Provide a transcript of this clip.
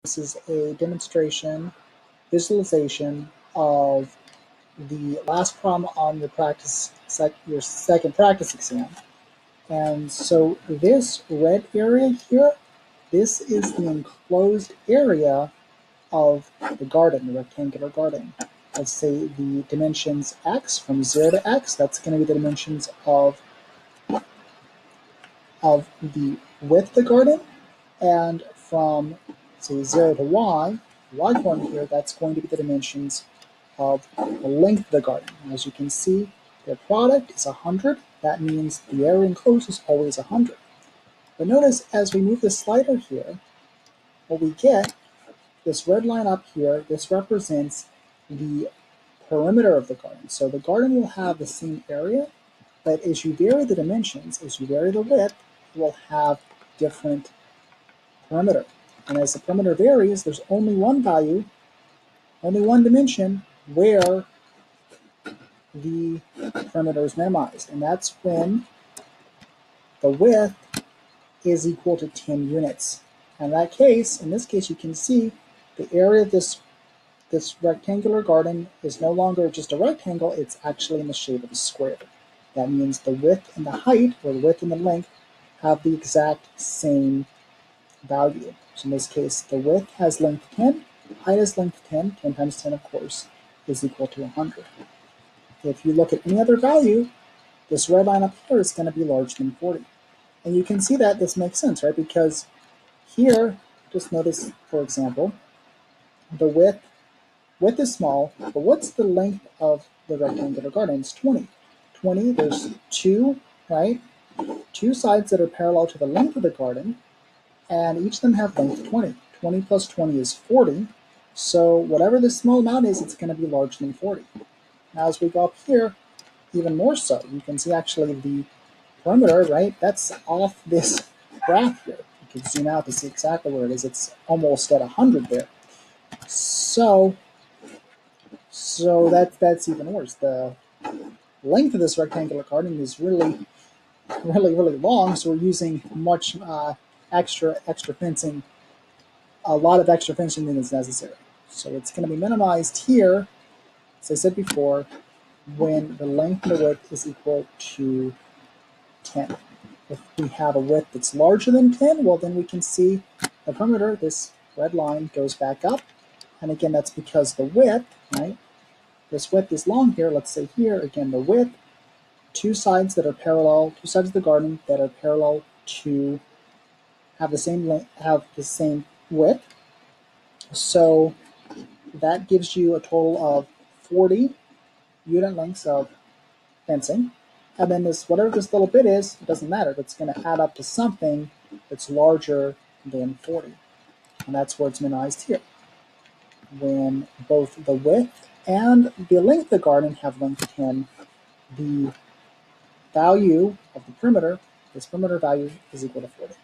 This is a demonstration, visualization of the last problem on your your second practice exam. And so this red area here, this is the enclosed area of the garden, the rectangular garden. Let's say the dimensions x from 0 to x, that's going to be the dimensions of the width of the garden, and from say 0 to y, y1 here, that's going to be the dimensions of the length of the garden. And as you can see, their product is 100. That means the area enclosed is always 100. But notice as we move the slider here, what we get, this red line up here, this represents the perimeter of the garden. So the garden will have the same area, but as you vary the dimensions, as you vary the width, it will have different perimeter. And as the perimeter varies, there's only one value, only one dimension where the perimeter is minimized. And that's when the width is equal to 10 units. In that case, in this case, you can see the area of this rectangular garden is no longer just a rectangle, it's actually in the shape of a square. That means the width and the height, or the width and the length, have the exact same value. So in this case, the width has length 10, height has length 10, 10 times 10, of course, is equal to 100. If you look at any other value, this red line up here is going to be larger than 40. And you can see that this makes sense, right? Because here, just notice, for example, the width is small, but what's the length of the rectangular garden? It's 20. 20, there's two, right? Two sides that are parallel to the length of the garden, and each of them have length 20. 20 plus 20 is 40. So whatever this small amount is, it's going to be larger than 40. Now as we go up here, even more so, you can see actually the perimeter, right? That's off this graph here. You can zoom out to see exactly where it is. It's almost at 100 there. So that's even worse. The length of this rectangular garden is really long, so we're using much extra fencing, a lot of extra fencing than is necessary. So it's going to be minimized here, as I said before, when the length and the width is equal to 10. If we have a width that's larger than 10, well then we can see the perimeter, this red line, goes back up. And again, that's because the width, right? This width is long here. Let's say here, again, the width, two sides that are parallel, two sides of the garden that are parallel to have the same length, have the same width. So that gives you a total of 40 unit lengths of fencing. And then this, whatever this little bit is, it doesn't matter. It's going to add up to something that's larger than 40. And that's where it's minimized here. When both the width and the length of the garden have length 10, the value of the perimeter, this perimeter value, is equal to 40.